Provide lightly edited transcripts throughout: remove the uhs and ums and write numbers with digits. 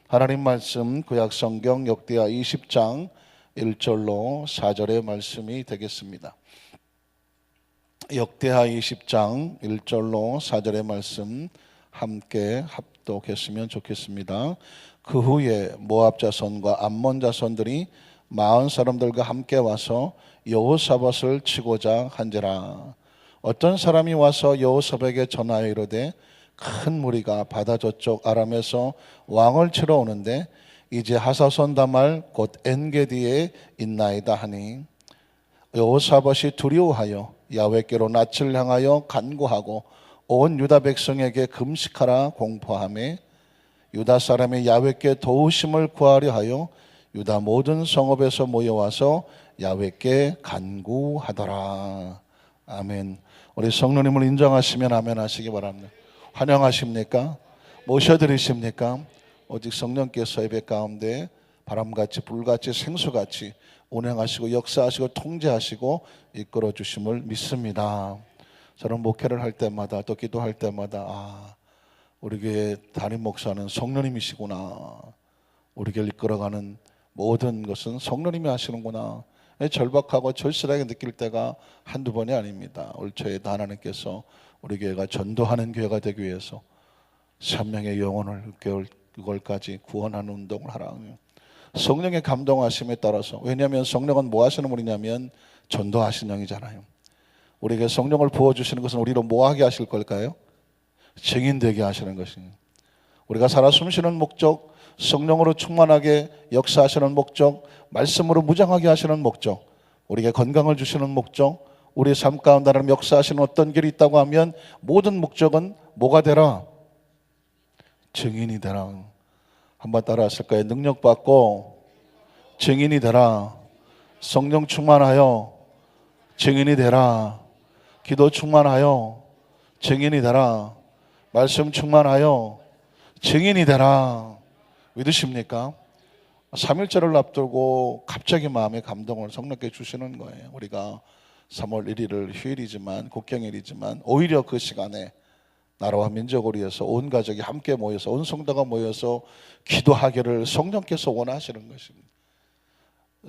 하나님 말씀 구약성경 역대하 20장 1절로 4절의 말씀이 되겠습니다. 역대하 20장 1절로 4절의 말씀 함께 합독했으면 좋겠습니다. 그 후에 모압 자손과 암몬 자손들이 마흔 사람들과 함께 와서 여호사밧을 치고자 한지라. 어떤 사람이 와서 여호사밧에게 전하여 이르되 큰 무리가 바다 저쪽 아람에서 왕을 치러 오는데 이제 하사손 다말 곧 엔게디에 있나이다 하니 여호사밧이 두려워하여 야훼께로 낯을 향하여 간구하고 온 유다 백성에게 금식하라 공포하며 유다 사람이 야훼께 도우심을 구하려 하여 유다 모든 성읍에서 모여와서 야훼께 간구하더라. 아멘. 우리 성령님을 인정하시면 아멘 하시기 바랍니다. 환영하십니까? 모셔드리십니까? 오직 성령께서 예배 가운데 바람같이 불같이 생수같이 운행하시고 역사하시고 통제하시고 이끌어 주심을 믿습니다. 저는 목회를 할 때마다 또 기도할 때마다 우리 교회 담임 목사는 성령님이시구나. 우리 교회를 이끌어가는 모든 것은 성령님이 하시는구나. 절박하고 절실하게 느낄 때가 한두 번이 아닙니다. 올 초에도 하나님께서 우리 교회가 전도하는 교회가 되기 위해서 3명의 영혼을 그걸까지 구원하는 운동을 하라. 성령의 감동하심에 따라서, 왜냐하면 성령은 뭐 하시는 분이냐면 전도하시는 영이잖아요. 우리에게 성령을 부어주시는 것은 우리로 뭐 하게 하실 걸까요? 증인되게 하시는 것입니다. 우리가 살아 숨쉬는 목적, 성령으로 충만하게 역사하시는 목적, 말씀으로 무장하게 하시는 목적, 우리에게 건강을 주시는 목적, 우리의 삶 가운데 하나님 역사하시는 어떤 길이 있다고 하면 모든 목적은 뭐가 되라? 증인이 되라. 한번 따라 하실까요? 능력받고 증인이 되라. 성령 충만하여 증인이 되라. 기도 충만하여 증인이 되라. 말씀 충만하여 증인이 되라. 믿으십니까? 3일절을 앞두고 갑자기 마음의 감동을 성령께 주시는 거예요. 우리가 3월 1일을 휴일이지만 국경일이지만 오히려 그 시간에 나라와 민족을 위해서 온 가족이 함께 모여서 온 성도가 모여서 기도하기를 성령께서 원하시는 것입니다.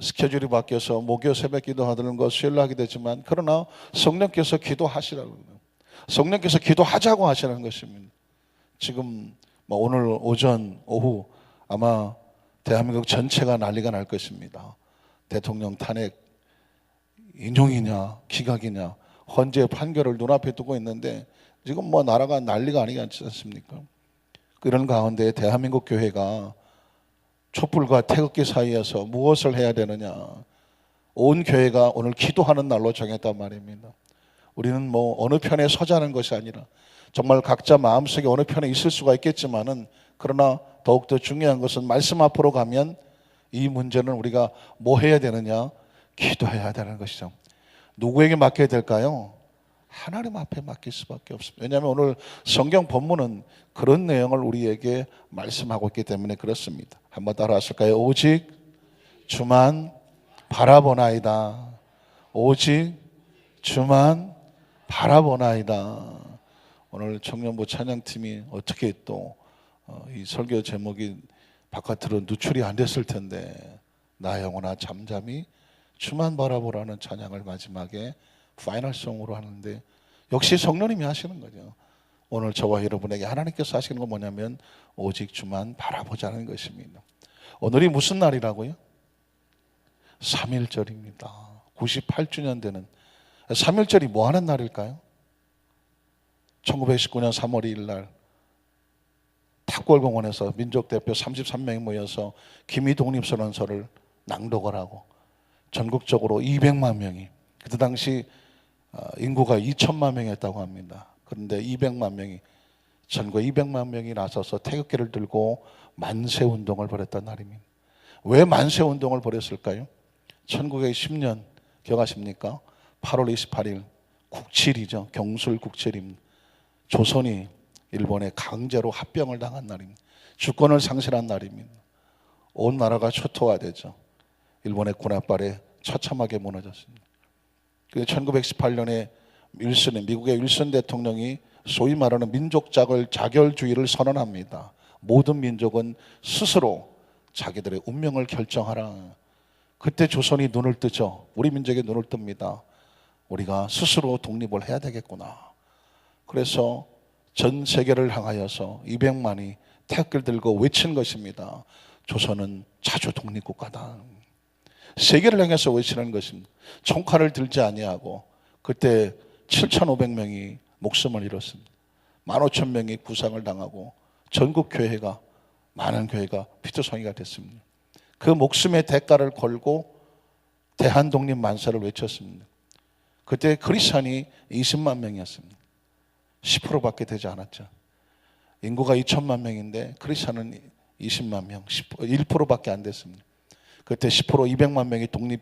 스케줄이 바뀌어서 목요 새벽 기도하는 것 수요일로 하게 되지만 그러나 성령께서 기도하시라고, 성령께서 기도하자고 하시는 것입니다. 지금 오늘 오전 오후 아마 대한민국 전체가 난리가 날 것입니다. 대통령 탄핵 인용이냐 기각이냐 헌재 판결을 눈앞에 두고 있는데 지금 나라가 난리가 아니지 않습니까? 그런 가운데 대한민국 교회가 촛불과 태극기 사이에서 무엇을 해야 되느냐, 온 교회가 오늘 기도하는 날로 정했단 말입니다. 우리는 어느 편에 서자는 것이 아니라 정말 각자 마음속에 어느 편에 있을 수가 있겠지만은 그러나 더욱더 중요한 것은 말씀 앞으로 가면 이 문제는 우리가 뭐 해야 되느냐? 기도해야 되는 것이죠. 누구에게 맡겨야 될까요? 하나님 앞에 맡길 수밖에 없습니다. 왜냐하면 오늘 성경 본문은 그런 내용을 우리에게 말씀하고 있기 때문에 그렇습니다. 한번 따라 하실까요? 오직 주만 바라보나이다. 오직 주만 바라보나이다. 오늘 청년부 찬양팀이 어떻게 또 이 설교 제목이 바깥으로 누출이 안 됐을 텐데 나 영혼아 잠잠히 주만 바라보라는 찬양을 마지막에 파이널송으로 하는데 역시 성령님이 하시는 거죠. 오늘 저와 여러분에게 하나님께서 하시는 건 뭐냐면 오직 주만 바라보자는 것입니다. 오늘이 무슨 날이라고요? 3.1절입니다. 98주년 되는 3.1절이 뭐 하는 날일까요? 1919년 3월 2일 날 탑골공원에서 민족대표 33명이 모여서 기미 독립선언서를 낭독을 하고 전국적으로 200만 명이, 그때 당시 인구가 2천만 명이었다고 합니다. 그런데 200만 명이, 전국 200만 명이 나서서 태극기를 들고 만세운동을 벌였던 날입니다. 왜 만세운동을 벌였을까요? 1910년 기억하십니까? 8월 28일 국칠이죠. 경술 국칠입니다. 조선이 일본에 강제로 합병을 당한 날입니다. 주권을 상실한 날입니다. 온 나라가 초토화되죠. 일본의 군합발에 처참하게 무너졌습니다. 1918년에 미국의 윌슨 대통령이 소위 말하는 민족 자결주의를 선언합니다. 모든 민족은 스스로 자기들의 운명을 결정하라. 그때 조선이 눈을 뜨죠. 우리 민족이 눈을 뜹니다. 우리가 스스로 독립을 해야 되겠구나. 그래서 전 세계를 향하여서 200만이 태극기를 들고 외친 것입니다. 조선은 자주 독립국가다. 세계를 향해서 외치는 것입니다. 총칼을 들지 아니하고 그때 7,500명이 목숨을 잃었습니다. 15,000명이 부상을 당하고 전국 교회가, 많은 교회가 피투성이가 됐습니다. 그 목숨의 대가를 걸고 대한독립 만세를 외쳤습니다. 그때 크리스찬이 20만 명이었습니다. 10%밖에 되지 않았죠. 인구가 2천만 명인데 크리스찬은 20만 명, 1%밖에 안 됐습니다. 그때 10% 200만 명이 독립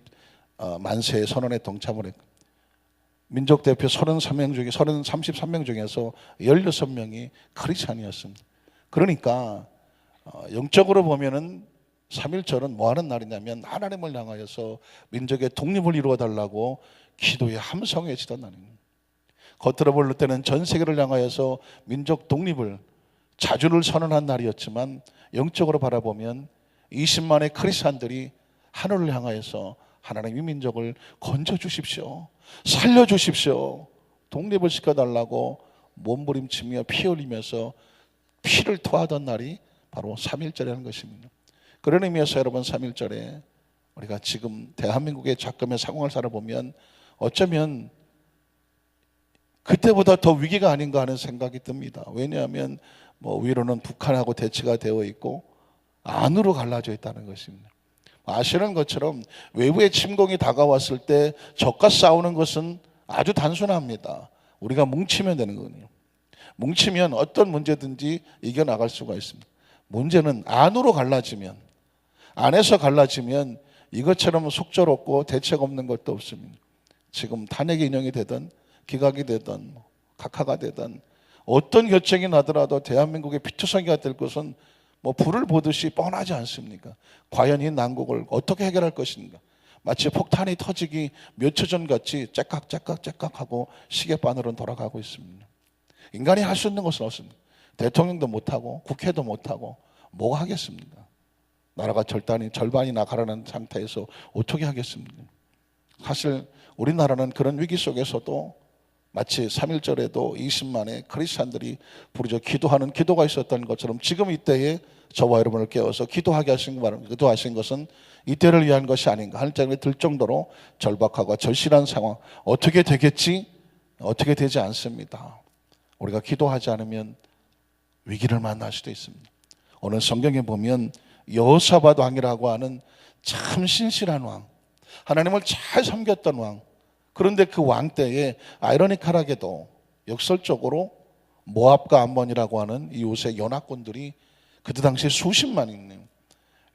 만세 선언에 동참을 했고, 민족 대표 33명 중에서 16명이 크리스찬이었습니다. 그러니까 영적으로 보면은 3.1절은 뭐 하는 날이냐면 하나님을 향하여서 민족의 독립을 이루어 달라고 기도의 함성에 외치던 날입니다. 겉으로 볼 때는 전 세계를 향하여서 민족 독립을, 자주를 선언한 날이었지만 영적으로 바라보면 20만의 크리스찬들이 하늘을 향하여서 하나님 이 민족을 건져주십시오, 살려주십시오, 독립을 시켜달라고 몸부림치며 피 흘리면서 피를 토하던 날이 바로 3.1절이라는 것입니다. 그런 의미에서 여러분 3.1절에 우리가 지금 대한민국의 작금의 상황을 살아보면 어쩌면 그때보다 더 위기가 아닌가 하는 생각이 듭니다. 왜냐하면 위로는 북한하고 대치가 되어 있고 안으로 갈라져 있다는 것입니다. 아시는 것처럼 외부의 침공이 다가왔을 때 적과 싸우는 것은 아주 단순합니다. 우리가 뭉치면 되는 거거든요. 뭉치면 어떤 문제든지 이겨나갈 수가 있습니다. 문제는 안으로 갈라지면, 안에서 갈라지면 이것처럼 속절없고 대책 없는 것도 없습니다. 지금 탄핵 인용이 되든 기각이 되든 각하가 되든 어떤 결정이 나더라도 대한민국의 피투성이가 될 것은 불을 보듯이 뻔하지 않습니까? 과연 이 난국을 어떻게 해결할 것인가? 마치 폭탄이 터지기 몇 초 전 같이 째깍 하고 시계바늘은 돌아가고 있습니다. 인간이 할 수 있는 것은 없습니다. 대통령도 못하고 국회도 못하고 뭐가 하겠습니까? 나라가 절반이나 가라앉은 상태에서 어떻게 하겠습니까? 사실 우리나라는 그런 위기 속에서도 마치 3.1절에도 20만의 크리스찬들이 부르짖어 기도하는 기도가 있었던 것처럼 지금 이때에 저와 여러분을 깨워서 기도하게 기도하신 것은 이때를 위한 것이 아닌가 하는 생각이 들 정도로 절박하고 절실한 상황, 어떻게 되겠지? 어떻게 되지 않습니다. 우리가 기도하지 않으면 위기를 만날 수도 있습니다. 오늘 성경에 보면 여호사밧 왕이라고 하는 참 신실한 왕, 하나님을 잘 섬겼던 왕, 그런데 그 왕 때에 아이러니컬하게도 역설적으로 모압과 암몬이라고 하는 이웃의 연합군들이 그때 당시에 수십만 있네요.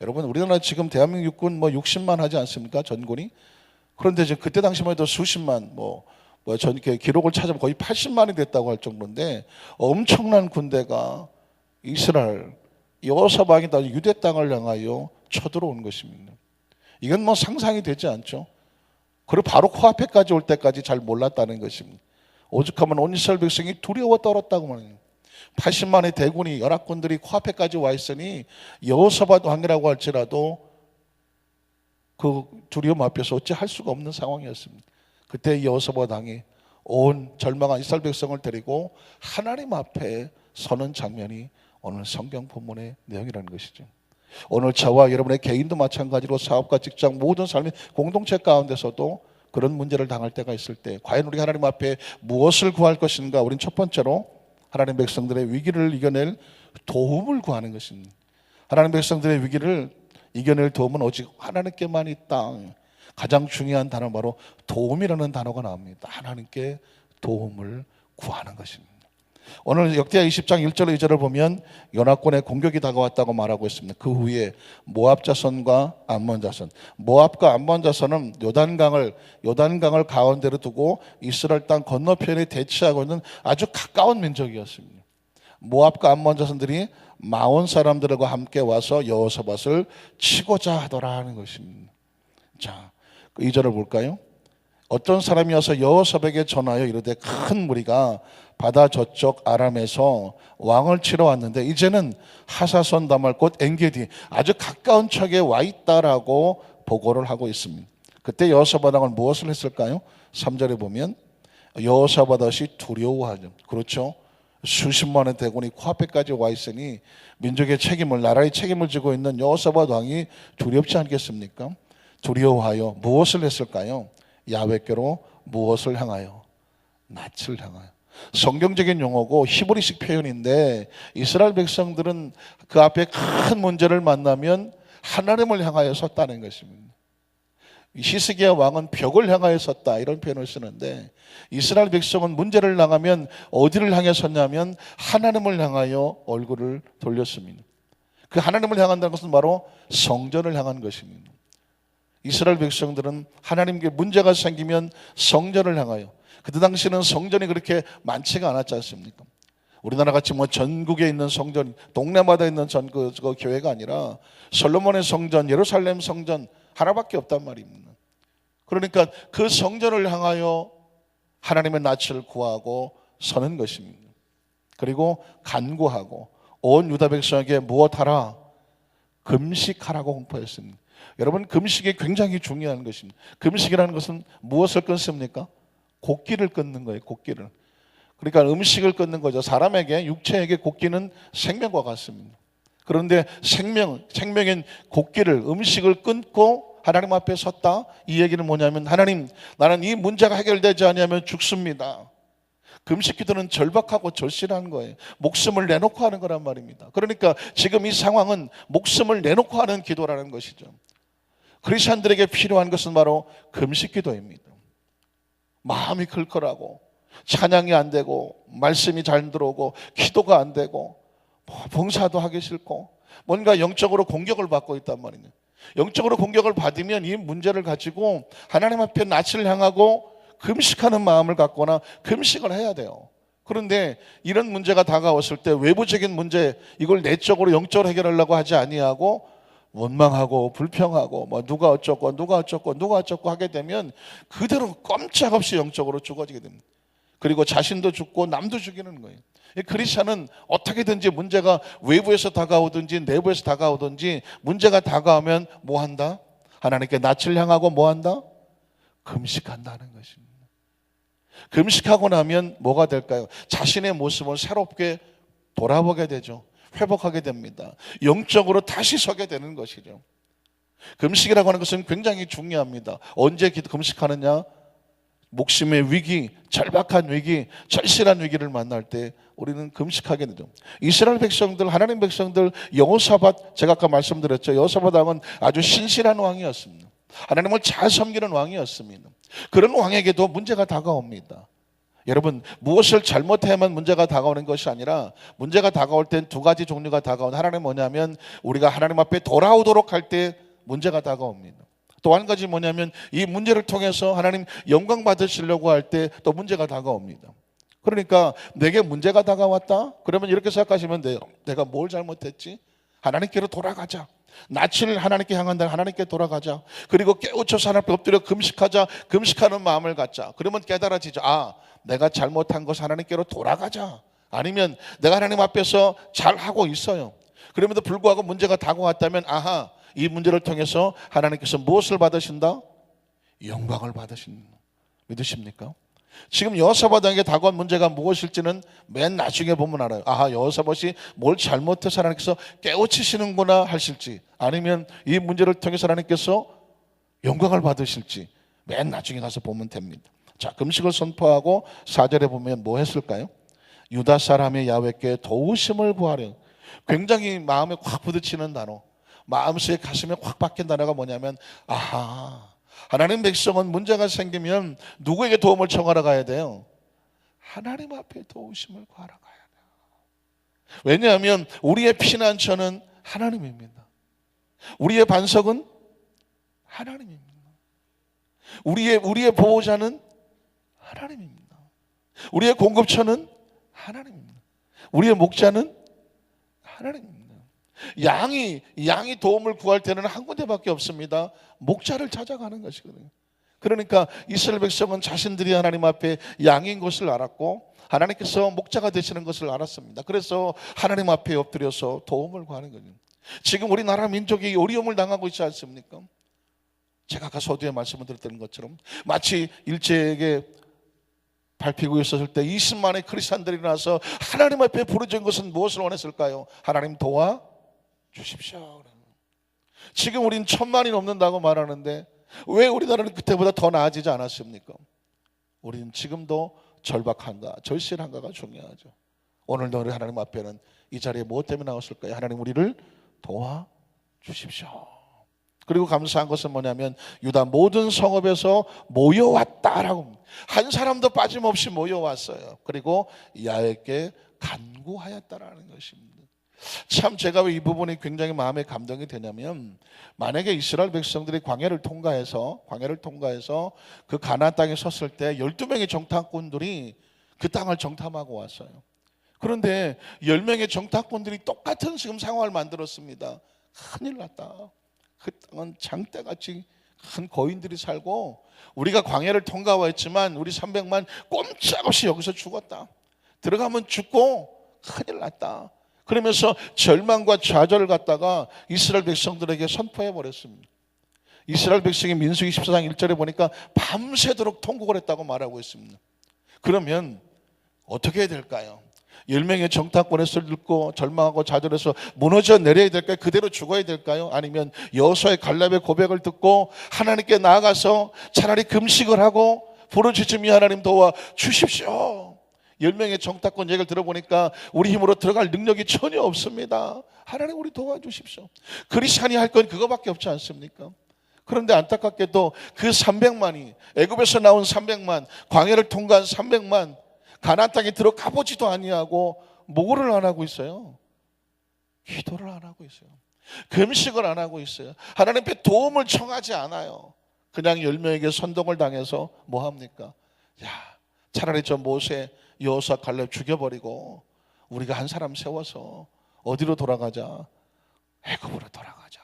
여러분 우리나라 지금 대한민국 육군 60만 하지 않습니까? 전군이. 그런데 이제 그때 당시만 해도 수십만 전 기록을 찾아보면 거의 80만이 됐다고 할 정도인데 엄청난 군대가 이스라엘 여호사밧이다 유대 땅을 향하여 쳐들어온 것입니다. 이건 상상이 되지 않죠. 그리고 바로 코앞에까지 올 때까지 잘 몰랐다는 것입니다. 오죽하면 온 이스라엘 백성이 두려워 떨었다고 말해요. 80만의 대군이 연합군들이 코앞에까지 와 있으니 여호사밧 왕이라고 할지라도 그 두려움 앞에서 어찌 할 수가 없는 상황이었습니다. 그때 여호사밧 왕이 온 절망한 이스라엘 백성을 데리고 하나님 앞에 서는 장면이 오늘 성경 본문의 내용이라는 것이죠. 오늘 저와 여러분의 개인도 마찬가지로 사업과 직장 모든 삶의 공동체 가운데서도 그런 문제를 당할 때가 있을 때 과연 우리 하나님 앞에 무엇을 구할 것인가? 우린 첫 번째로 하나님 백성들의 위기를 이겨낼 도움을 구하는 것입니다. 하나님 백성들의 위기를 이겨낼 도움은 오직 하나님께만 있다. 가장 중요한 단어 바로 도움이라는 단어가 나옵니다. 하나님께 도움을 구하는 것입니다. 오늘 역대하 20장 1절 2절을 보면 연합군의 공격이 다가왔다고 말하고 있습니다. 그 후에 모압 자손과 암몬 자손, 모압과 암몬 자손은 요단강을 가운데로 두고 이스라엘 땅 건너편에 대치하고 있는 아주 가까운 민족이었습니다. 모압과 암몬 자손들이 마온 사람들과 함께 와서 여호사밧을 치고자 하더라 하는 것입니다. 자, 2절을 볼까요? 어떤 사람이 와서 여호사밧에게 전하여 이르되 큰 무리가 바다 저쪽 아람에서 왕을 치러 왔는데 이제는 하사손 다말 곧 엔게디 아주 가까운 척에 와 있다라고 보고를 하고 있습니다. 그때 여호사밧 왕은 무엇을 했을까요? 3절에 보면 여호사밧이 두려워하죠. 그렇죠? 수십만의 대군이 코앞에까지 와 있으니 민족의 책임을, 나라의 책임을 지고 있는 여호사밧 왕이 두렵지 않겠습니까? 두려워하여 무엇을 했을까요? 야훼께로 무엇을 향하여? 낯을 향하여. 성경적인 용어고 히브리식 표현인데 이스라엘 백성들은 그 앞에 큰 문제를 만나면 하나님을 향하여 섰다는 것입니다. 히스기야 왕은 벽을 향하여 섰다 이런 표현을 쓰는데 이스라엘 백성은 문제를 당하면 어디를 향해 섰냐면 하나님을 향하여 얼굴을 돌렸습니다. 그 하나님을 향한다는 것은 바로 성전을 향한 것입니다. 이스라엘 백성들은 하나님께 문제가 생기면 성전을 향하여, 그때 당시에는 성전이 그렇게 많지가 않았지 않습니까? 우리나라 같이 뭐 전국에 있는 성전, 동네마다 있는 그 교회가 아니라 솔로몬의 성전, 예루살렘 성전 하나밖에 없단 말입니다. 그러니까 그 성전을 향하여 하나님의 낯을 구하고 서는 것입니다. 그리고 간구하고 온 유다 백성에게 무엇하라? 금식하라고 공포했습니다. 여러분, 금식이 굉장히 중요한 것입니다. 금식이라는 것은 무엇을 끊습니까? 곡기를 끊는 거예요. 곡기를. 그러니까 음식을 끊는 거죠. 사람에게, 육체에게 곡기는 생명과 같습니다. 그런데 생명인 곡기를, 음식을 끊고 하나님 앞에 섰다. 이 얘기는 뭐냐면, 하나님, 나는 이 문제가 해결되지 않으면 죽습니다. 금식 기도는 절박하고 절실한 거예요. 목숨을 내놓고 하는 거란 말입니다. 그러니까 지금 이 상황은 목숨을 내놓고 하는 기도라는 것이죠. 크리스찬들에게 필요한 것은 바로 금식 기도입니다. 마음이 클컬하고 찬양이 안 되고 말씀이 잘 들어오고 기도가 안 되고 봉사도 하기 싫고 뭔가 영적으로 공격을 받고 있단 말이에요. 영적으로 공격을 받으면 이 문제를 가지고 하나님 앞에 낯을 향하고 금식하는 마음을 갖거나 금식을 해야 돼요. 그런데 이런 문제가 다가왔을 때 외부적인 문제, 이걸 내적으로 영적으로 해결하려고 하지 아니하고 원망하고 불평하고 뭐 누가 어쩌고 하게 되면 그대로 꼼짝없이 영적으로 죽어지게 됩니다. 그리고 자신도 죽고 남도 죽이는 거예요. 크리스찬은 어떻게든지 문제가 외부에서 다가오든지 내부에서 다가오든지 문제가 다가오면 뭐 한다? 하나님께 낯을 향하고 뭐 한다? 금식한다는 것입니다. 금식하고 나면 뭐가 될까요? 자신의 모습을 새롭게 돌아보게 되죠. 회복하게 됩니다. 영적으로 다시 서게 되는 것이죠. 금식이라고 하는 것은 굉장히 중요합니다. 언제 금식하느냐? 목숨의 위기, 절박한 위기, 절실한 위기를 만날 때 우리는 금식하게 되죠. 이스라엘 백성들, 하나님 백성들, 여호사밧, 제가 아까 말씀드렸죠. 여호사밧 왕은 아주 신실한 왕이었습니다. 하나님을 잘 섬기는 왕이었습니다. 그런 왕에게도 문제가 다가옵니다. 여러분, 무엇을 잘못해야만 문제가 다가오는 것이 아니라 문제가 다가올 땐 두 가지 종류가 다가오는, 하나는 뭐냐면 우리가 하나님 앞에 돌아오도록 할 때 문제가 다가옵니다. 또 한 가지 뭐냐면 이 문제를 통해서 하나님 영광 받으시려고 할 때 또 문제가 다가옵니다. 그러니까 내게 문제가 다가왔다? 그러면 이렇게 생각하시면 돼요. 내가 뭘 잘못했지? 하나님께로 돌아가자. 낯을 하나님께 향한다. 하나님께 돌아가자. 그리고 깨우쳐서 하나님 앞에 엎드려 금식하자. 금식하는 마음을 갖자. 그러면 깨달아지죠. 아, 내가 잘못한 것을 하나님께로 돌아가자. 아니면 내가 하나님 앞에서 잘하고 있어요. 그럼에도 불구하고 문제가 다가왔다면 아하, 이 문제를 통해서 하나님께서 무엇을 받으신다? 영광을 받으신다. 믿으십니까? 지금 여호사밧에게 다가온 문제가 무엇일지는 맨 나중에 보면 알아요. 아하, 여호사밧이 뭘 잘못해서 하나님께서 깨우치시는구나 하실지, 아니면 이 문제를 통해서 하나님께서 영광을 받으실지 맨 나중에 가서 보면 됩니다. 자, 금식을 선포하고 4절에 보면 뭐 했을까요? 유다 사람의 야훼께 도우심을 구하려. 굉장히 마음에 확 부딪히는 단어, 마음속에 가슴에 확 박힌 단어가 뭐냐면, 아하, 하나님 백성은 문제가 생기면 누구에게 도움을 청하러 가야 돼요? 하나님 앞에 도우심을 구하러 가야 돼요. 왜냐하면 우리의 피난처는 하나님입니다. 우리의 반석은 하나님입니다. 우리의 보호자는 하나님입니다. 우리의 공급처는 하나님입니다. 우리의 목자는 하나님입니다. 양이 도움을 구할 때는 한 군데밖에 없습니다. 목자를 찾아가는 것이거든요. 그러니까 이스라엘 백성은 자신들이 하나님 앞에 양인 것을 알았고 하나님께서 목자가 되시는 것을 알았습니다. 그래서 하나님 앞에 엎드려서 도움을 구하는 거죠. 지금 우리나라 민족이 어려움을 당하고 있지 않습니까? 제가 아까 서두에 말씀을 드렸던 것처럼 마치 일제에게 밟히고 있었을 때 20만의 크리스찬들이 나서 하나님 앞에 부르짖은 것은 무엇을 원했을까요? 하나님 도와주십시오. 지금 우린 1000만이 넘는다고 말하는데 왜 우리나라는 그때보다 더 나아지지 않았습니까? 우리는 지금도 절박한가 절실한가가 중요하죠. 오늘도 우리 하나님 앞에는 이 자리에 무엇 때문에 나왔을까요? 하나님 우리를 도와주십시오. 그리고 감사한 것은 뭐냐면 유다 모든 성읍에서 모여왔다라고, 한 사람도 빠짐없이 모여왔어요. 그리고 야훼께 간구하였다라는 것입니다. 참 제가 왜 이 부분이 굉장히 마음에 감동이 되냐면, 만약에 이스라엘 백성들이 광야를 통과해서 그 가나안 땅에 섰을 때 12명의 정탐꾼들이 그 땅을 정탐하고 왔어요. 그런데 10명의 정탐꾼들이 똑같은 지금 상황을 만들었습니다. 큰일 났다. 그 땅은 장대같이 큰 거인들이 살고 우리가 광야를 통과했지만 우리 300만 꼼짝없이 여기서 죽었다. 들어가면 죽고 큰일 났다. 그러면서 절망과 좌절을 갖다가 이스라엘 백성들에게 선포해 버렸습니다. 이스라엘 백성이 민수기 14장 1절에 보니까 밤새도록 통곡을 했다고 말하고 있습니다. 그러면 어떻게 해야 될까요? 10명의 정탐꾼의 소리를 듣고 절망하고 좌절해서 무너져 내려야 될까요? 그대로 죽어야 될까요? 아니면 여호수아의 갈렙의 고백을 듣고 하나님께 나아가서 차라리 금식을 하고 부르짖으며 하나님 도와 주십시오. 10명의 정탐꾼 얘기를 들어보니까 우리 힘으로 들어갈 능력이 전혀 없습니다. 하나님 우리 도와주십시오. 크리스찬이 할 건 그거밖에 없지 않습니까? 그런데 안타깝게도 그 300만이, 애굽에서 나온 300만, 광야를 통과한 300만, 가나안 땅에 들어가 보지도 아니하고 뭐를 안 하고 있어요? 기도를 안 하고 있어요. 금식을 안 하고 있어요. 하나님 앞에 도움을 청하지 않아요. 그냥 10명에게 선동을 당해서 뭐 합니까? 야, 차라리 저 모세, 여호수아, 갈렙 죽여버리고 우리가 한 사람 세워서 어디로 돌아가자? 애굽으로 돌아가자.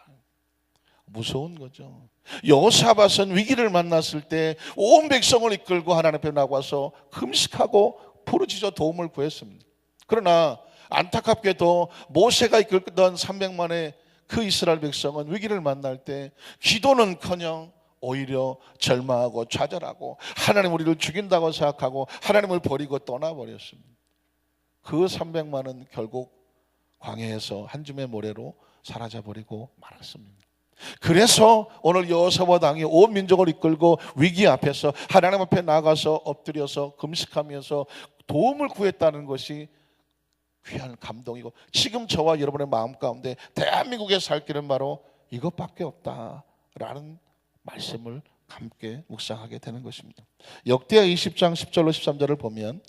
무서운 거죠. 여호사밧은 위기를 만났을 때 온 백성을 이끌고 하나님 앞에 나와서 금식하고 부르짖어 도움을 구했습니다. 그러나 안타깝게도 모세가 이끌던 300만의 그 이스라엘 백성은 위기를 만날 때 기도는커녕 오히려 절망하고 좌절하고 하나님 우리를 죽인다고 생각하고 하나님을 버리고 떠나버렸습니다. 그 300만은 결국 광야에서 한 줌의 모래로 사라져버리고 말았습니다. 그래서 오늘 여호사밧 왕이 온 민족을 이끌고 위기 앞에서 하나님 앞에 나가서 엎드려서 금식하면서 도움을 구했다는 것이 귀한 감동이고, 지금 저와 여러분의 마음 가운데 대한민국에 살 길은 바로 이것밖에 없다라는 말씀을 함께 묵상하게 되는 것입니다. 역대하 20장 10절로 13절을 보면,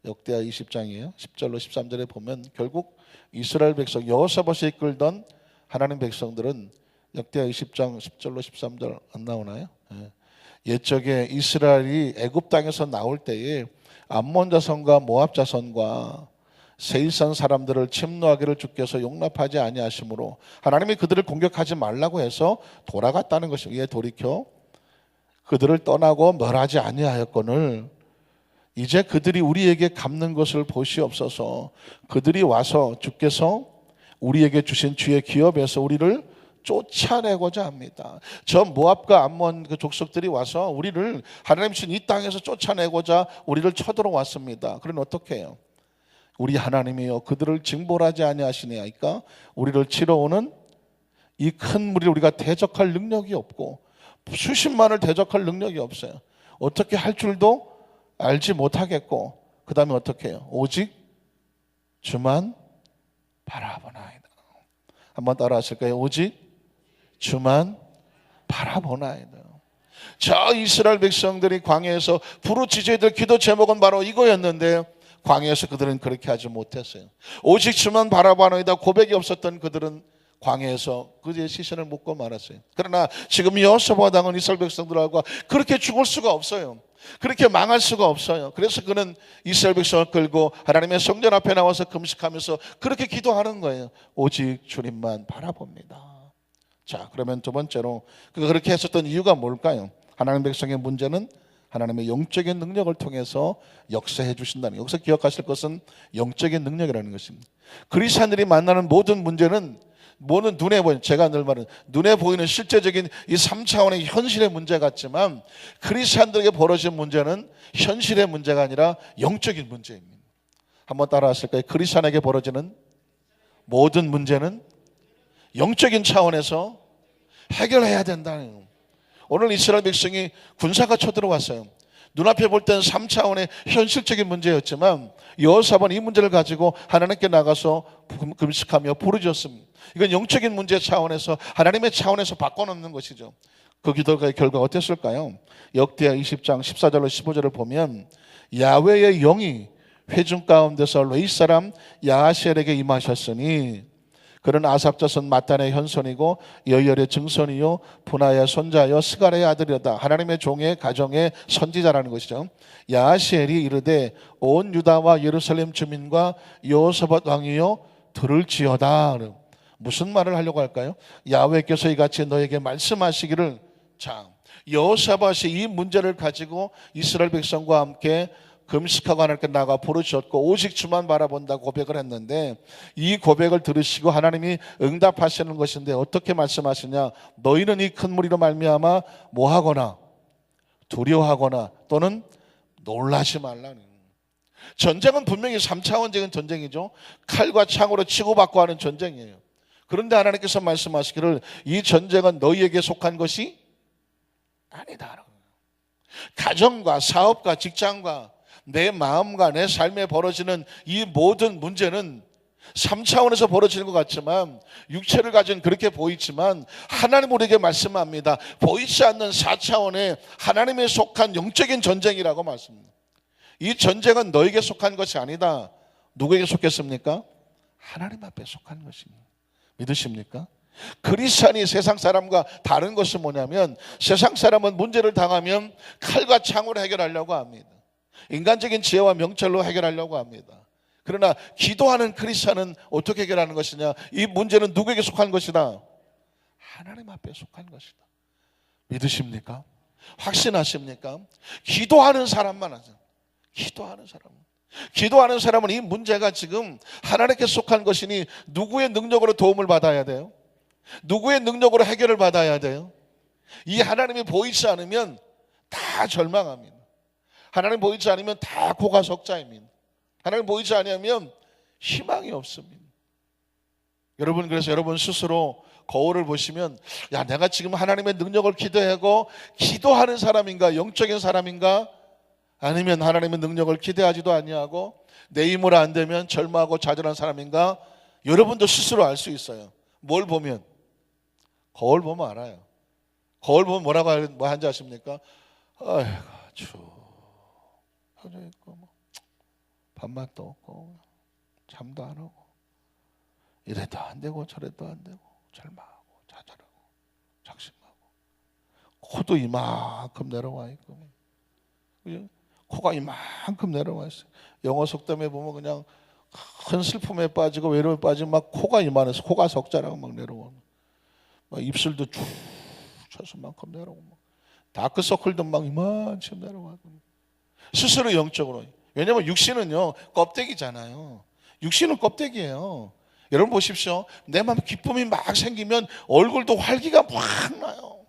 역대하 20장이에요. 10절로 13절에 보면 결국 이스라엘 백성, 여호사밧이 이끌던 하나님 백성들은, 역대하 20장 10절로 13절 안 나오나요? 옛적에 이스라엘이 애굽 땅에서 나올 때에 암몬 자손과 모압 자손과 세일산 사람들을 침노하기를 주께서 용납하지 아니하심으로 하나님이 그들을 공격하지 말라고 해서 돌아갔다는 것이, 이에 돌이켜 그들을 떠나고 멸하지 아니하였거늘 이제 그들이 우리에게 갚는 것을 보시옵소서. 그들이 와서 주께서 우리에게 주신 주의 기업에서 우리를 쫓아내고자 합니다. 저 모압과 암몬 그 족속들이 와서 우리를, 하나님 주신 이 땅에서 쫓아내고자 우리를 쳐들어왔습니다. 그럼 어떻게 해요? 우리 하나님이여 그들을 징벌하지 아니하시니까 우리를 치러 오는 이 큰 무리를 우리가 대적할 능력이 없고 수십만을 대적할 능력이 없어요. 어떻게 할 줄도 알지 못하겠고, 그 다음에 어떻게 해요? 오직 주만 바라보나이다. 한번 따라 하실까요? 오직 주만 바라보나이다. 저 이스라엘 백성들이 광야에서 부르짖어야 될 기도 제목은 바로 이거였는데 광야에서 그들은 그렇게 하지 못했어요. 오직 주만 바라보나이다 고백이 없었던 그들은 광야에서 그의 시선을 묻고 말았어요. 그러나 지금 여호사밧 왕은 이스라엘 백성들과 그렇게 죽을 수가 없어요. 그렇게 망할 수가 없어요. 그래서 그는 이스라엘 백성을 끌고 하나님의 성전 앞에 나와서 금식하면서 그렇게 기도하는 거예요. 오직 주님만 바라봅니다. 자, 그러면 두 번째로 그가 그렇게 했었던 이유가 뭘까요? 하나님 백성의 문제는 하나님의 영적인 능력을 통해서 역사해 주신다는, 여기서 기억하실 것은 영적인 능력이라는 것입니다. 그리스도인들이 만나는 모든 문제는 뭐는 눈에 보이는, 제가 늘 말하는 눈에 보이는 실제적인 이 3차원의 현실의 문제 같지만 그리스도인들에게 벌어진 문제는 현실의 문제가 아니라 영적인 문제입니다. 한번 따라 하실까요? 그리스도인에게 벌어지는 모든 문제는 영적인 차원에서 해결해야 된다는 거예요. 오늘 이스라엘 백성이 군사가 쳐들어왔어요. 눈앞에 볼 때는 3차원의 현실적인 문제였지만 여호사밧은 이 문제를 가지고 하나님께 나가서 금식하며 부르짖었습니다. 이건 영적인 문제 차원에서 하나님의 차원에서 바꿔놓는 것이죠. 그 기도의 결과가 어땠을까요? 역대하 20장 14절로 15절을 보면 야훼의 영이 회중 가운데서 레위 사람 야하시엘에게 임하셨으니 그는 아삽 자손 마탄의 현손이고 여열의 증손이요 분하의 손자여 스갈의 아들이었다. 하나님의 종의 가정의 선지자라는 것이죠. 야하시엘이 이르되 온 유다와 예루살렘 주민과 여호사밧 왕이여 들을지어다. 무슨 말을 하려고 할까요? 야훼께서 이같이 너에게 말씀하시기를, 자, 여호사밧이 이 문제를 가지고 이스라엘 백성과 함께 금식하고 하나님께 나가 부르셨고 오직 주만 바라본다고 고백을 했는데 이 고백을 들으시고 하나님이 응답하시는 것인데 어떻게 말씀하시냐? 너희는 이 큰 무리로 말미암아 뭐하거나 두려워하거나 또는 놀라지 말라는. 전쟁은 분명히 3차원적인 전쟁이죠. 칼과 창으로 치고받고 하는 전쟁이에요. 그런데 하나님께서 말씀하시기를 이 전쟁은 너희에게 속한 것이 아니다. 가정과 사업과 직장과 내 마음과 내 삶에 벌어지는 이 모든 문제는 3차원에서 벌어지는 것 같지만 육체를 가진 그렇게 보이지만 하나님 우리에게 말씀합니다. 보이지 않는 4차원의 하나님에 속한 영적인 전쟁이라고 말씀합니다. 이 전쟁은 너에게 속한 것이 아니다. 누구에게 속했습니까? 하나님 앞에 속한 것입니다. 믿으십니까? 그리스도인이 세상 사람과 다른 것은 뭐냐면 세상 사람은 문제를 당하면 칼과 창으로 해결하려고 합니다. 인간적인 지혜와 명철로 해결하려고 합니다. 그러나 기도하는 그리스도인은 어떻게 해결하는 것이냐? 이 문제는 누구에게 속한 것이다? 하나님 앞에 속한 것이다. 믿으십니까? 확신하십니까? 기도하는 사람만 하죠. 기도하는 사람은 이 문제가 지금 하나님께 속한 것이니 누구의 능력으로 도움을 받아야 돼요? 누구의 능력으로 해결을 받아야 돼요? 이 하나님이 보이지 않으면 다 절망합니다. 하나님 보이지 않으면 다 고가 석자입니다. 하나님 보이지 않으면 희망이 없습니다. 여러분, 그래서 여러분 스스로 거울을 보시면 야, 내가 지금 하나님의 능력을 기대하고 기도하는 사람인가, 영적인 사람인가, 아니면 하나님의 능력을 기대하지도 아니하고 내 힘으로 안 되면 절망하고 좌절한 사람인가, 여러분도 스스로 알 수 있어요. 뭘 보면? 거울 보면 알아요. 거울 보면 뭐라고 하는지 아십니까? 아이고 추워 있고 뭐 밥맛도 없고 잠도 안 오고 이래도 안 되고 저래도 안 되고 절망하고 좌절하고 작심하고 코도 이만큼 내려와 있고 코가 이만큼 내려와 있어요. 영어 속담에 보면 그냥 큰 슬픔에 빠지고 외로움에 빠지면 막 코가 이만해서 코가 석자라고 막 내려오고 막 입술도 쭉 쳐서 만큼 내려오고 막 다크서클도 막 이만큼 내려와고 스스로 영적으로. 왜냐하면 육신은요 껍데기잖아요. 육신은 껍데기예요. 여러분 보십시오. 내 마음에 기쁨이 막 생기면 얼굴도 활기가 막 나요.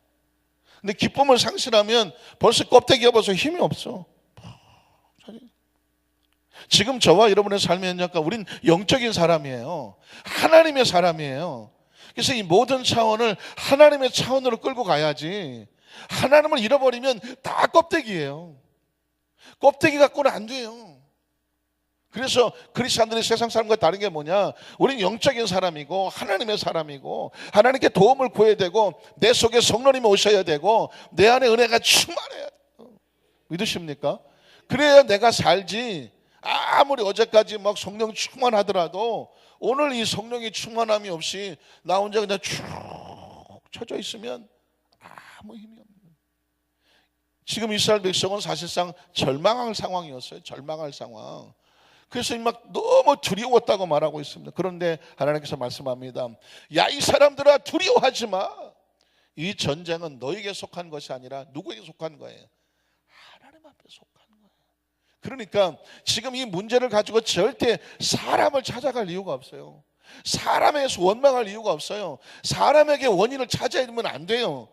근데 기쁨을 상실하면 벌써 껍데기가 벌써 힘이 없어. 지금 저와 여러분의 삶의 약간 우린 영적인 사람이에요. 하나님의 사람이에요. 그래서 이 모든 차원을 하나님의 차원으로 끌고 가야지. 하나님을 잃어버리면 다 껍데기예요. 껍데기 갖고는 안 돼요. 그래서 그리스도인들이 세상 사람과 다른 게 뭐냐? 우리는 영적인 사람이고 하나님의 사람이고 하나님께 도움을 구해야 되고 내 속에 성령님이 오셔야 되고 내 안에 은혜가 충만해야 돼요. 믿으십니까? 그래야 내가 살지. 아무리 어제까지 막 성령 충만하더라도 오늘 이 성령이 충만함이 없이 나 혼자 그냥 쭉 쳐져 있으면 아무 힘이 없는. 지금 이스라엘 백성은 사실상 절망할 상황이었어요. 절망할 상황. 그래서 막 너무 두려웠다고 말하고 있습니다. 그런데 하나님께서 말씀합니다. 야, 이 사람들아 두려워하지 마. 이 전쟁은 너에게 속한 것이 아니라 누구에게 속한 거예요? 하나님 앞에 속한 거예요. 그러니까 지금 이 문제를 가지고 절대 사람을 찾아갈 이유가 없어요. 사람에게서 원망할 이유가 없어요. 사람에게 원인을 찾아야 되면 안 돼요.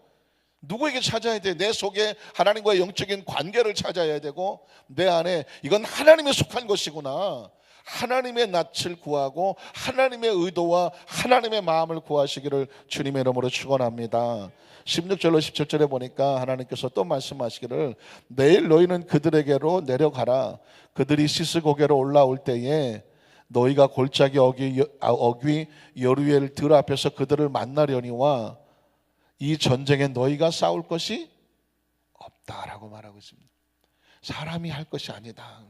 누구에게 찾아야 돼? 내 속에 하나님과의 영적인 관계를 찾아야 되고, 내 안에 이건 하나님에 속한 것이구나, 하나님의 낯을 구하고 하나님의 의도와 하나님의 마음을 구하시기를 주님의 이름으로 축원합니다. 16절로 17절에 보니까 하나님께서 또 말씀하시기를, 내일 너희는 그들에게로 내려가라. 그들이 시스고개로 올라올 때에 너희가 골짜기 어귀 여루엘 들 앞에서 그들을 만나려니와 이 전쟁에 너희가 싸울 것이 없다라고 말하고 있습니다. 사람이 할 것이 아니다.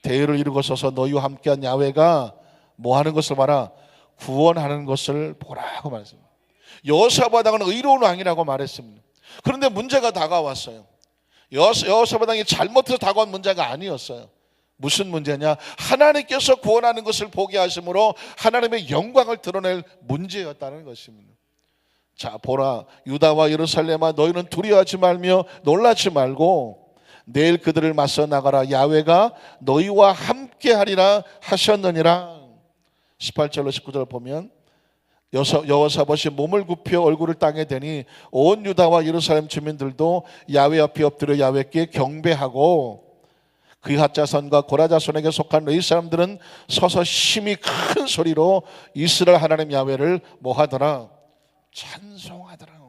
대의를 이루고 서서 너희와 함께한 야훼가 뭐 하는 것을 봐라, 구원하는 것을 보라고 말했습니다. 여호사밧 왕은 의로운 왕이라고 말했습니다. 그런데 문제가 다가왔어요. 여호사밧 왕이 잘못해서 다가온 문제가 아니었어요. 무슨 문제냐? 하나님께서 구원하는 것을 보게 하심으로 하나님의 영광을 드러낼 문제였다는 것입니다. 자, 보라, 유다와 예루살렘아, 너희는 두려워하지 말며 놀라지 말고 내일 그들을 맞서 나가라. 야훼가 너희와 함께하리라 하셨느니라. 18절로 19절 보면 여호사밧이 몸을 굽혀 얼굴을 땅에 대니 온 유다와 예루살렘 주민들도 야훼 앞에 엎드려 야훼께 경배하고, 그핫 자손과 고라 자손에게 속한 의 사람들은 서서 심히 큰 소리로 이스라엘 하나님 야훼를 뭐하더라? 찬송하더라.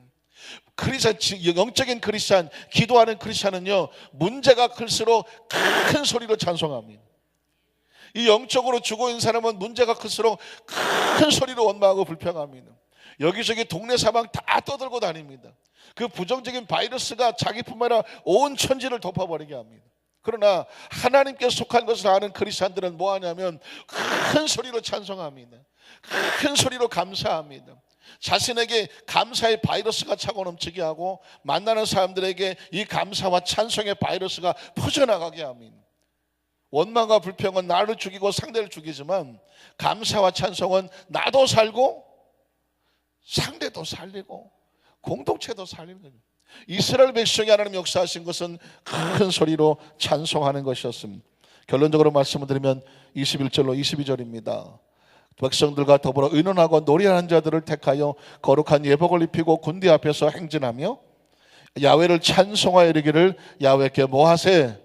크리스찬, 영적인 크리스찬, 기도하는 크리스찬은요, 문제가 클수록 큰 소리로 찬송합니다. 이 영적으로 죽어있는 사람은 문제가 클수록 큰 소리로 원망하고 불평합니다. 여기저기 동네 사방 다 떠들고 다닙니다. 그 부정적인 바이러스가 자기뿐만 아니라 온 천지를 덮어버리게 합니다. 그러나 하나님께 속한 것을 아는 크리스찬들은 뭐 하냐면 큰 소리로 찬송합니다. 큰 소리로 감사합니다. 자신에게 감사의 바이러스가 차고 넘치게 하고, 만나는 사람들에게 이 감사와 찬송의 바이러스가 퍼져나가게 합니다. 원망과 불평은 나를 죽이고 상대를 죽이지만, 감사와 찬송은 나도 살고 상대도 살리고 공동체도 살리는 거예요. 이스라엘 백성이 하나님 역사하신 것은 큰 소리로 찬송하는 것이었습니다. 결론적으로 말씀을 드리면 21절로 22절입니다. 백성들과 더불어 의논하고 노래하는 자들을 택하여 거룩한 예복을 입히고 군대 앞에서 행진하며 야훼를 찬송하여 이르기를, 야훼께 뭐하세?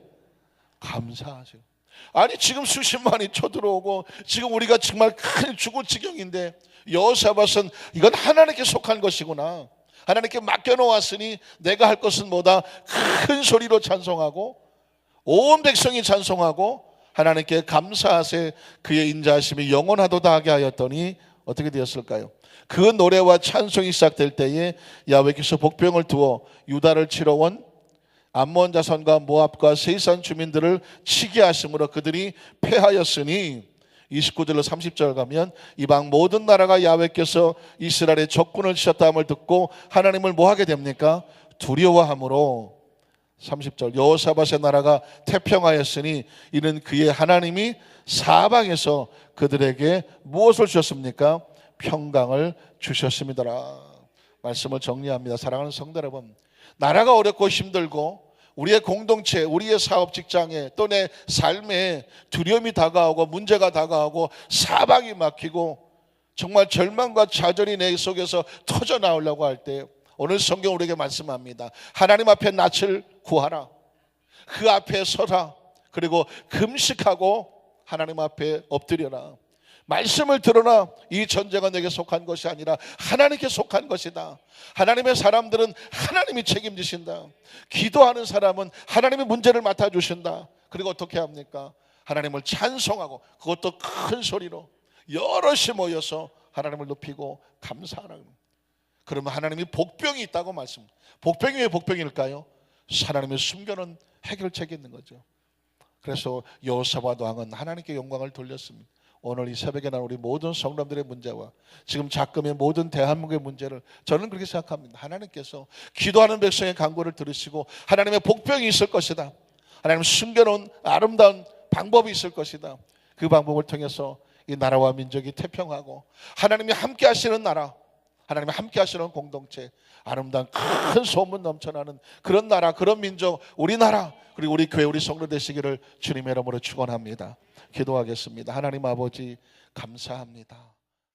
감사하세요. 아니, 지금 수십만이 쳐들어오고 지금 우리가 정말 큰 죽을 지경인데, 여호사밧은 이건 하나님께 속한 것이구나, 하나님께 맡겨놓았으니 내가 할 것은 뭐다? 큰 소리로 찬송하고 온 백성이 찬송하고 하나님께 감사하세, 그의 인자하심이 영원하도다 하게 하였더니 어떻게 되었을까요? 그 노래와 찬송이 시작될 때에 야훼께서 복병을 두어 유다를 치러 온 암몬 자손과 모압과 세이산 주민들을 치게 하심으로 그들이 패하였으니, 29절로 30절 가면 이방 모든 나라가 야훼께서 이스라엘의 적군을 치셨다 함을 듣고 하나님을 뭐 하게 됩니까? 두려워함으로, 30절 여호사밧의 나라가 태평하였으니 이는 그의 하나님이 사방에서 그들에게 무엇을 주셨습니까? 평강을 주셨습니다라. 말씀을 정리합니다. 사랑하는 성도 여러분, 나라가 어렵고 힘들고 우리의 공동체, 우리의 사업 직장에 또 내 삶에 두려움이 다가오고 문제가 다가오고 사방이 막히고 정말 절망과 좌절이 내 속에서 터져 나오려고 할 때, 오늘 성경 우리에게 말씀합니다. 하나님 앞에 낯을 구하라. 그 앞에 서라. 그리고 금식하고 하나님 앞에 엎드려라. 말씀을 들어라. 이 전쟁은 내게 속한 것이 아니라 하나님께 속한 것이다. 하나님의 사람들은 하나님이 책임지신다. 기도하는 사람은 하나님의 문제를 맡아주신다. 그리고 어떻게 합니까? 하나님을 찬송하고, 그것도 큰 소리로 여럿이 모여서 하나님을 높이고 감사하라. 그러면 하나님이 복병이 있다고 말씀합니다. 복병이 왜 복병일까요? 하나님의 숨겨놓은 해결책이 있는 거죠. 그래서 여호사밧 왕은 하나님께 영광을 돌렸습니다. 오늘 이 새벽에 난 우리 모든 성도들의 문제와 지금 작금의 모든 대한민국의 문제를 저는 그렇게 생각합니다. 하나님께서 기도하는 백성의 간구를 들으시고 하나님의 복병이 있을 것이다. 하나님 숨겨놓은 아름다운 방법이 있을 것이다. 그 방법을 통해서 이 나라와 민족이 태평하고 하나님이 함께 하시는 나라, 하나님이 함께 하시는 공동체, 아름다운 큰 소문 넘쳐나는 그런 나라, 그런 민족, 우리나라, 그리고 우리 교회, 우리 성도 되시기를 주님의 이름으로 축원합니다. 기도하겠습니다. 하나님 아버지 감사합니다.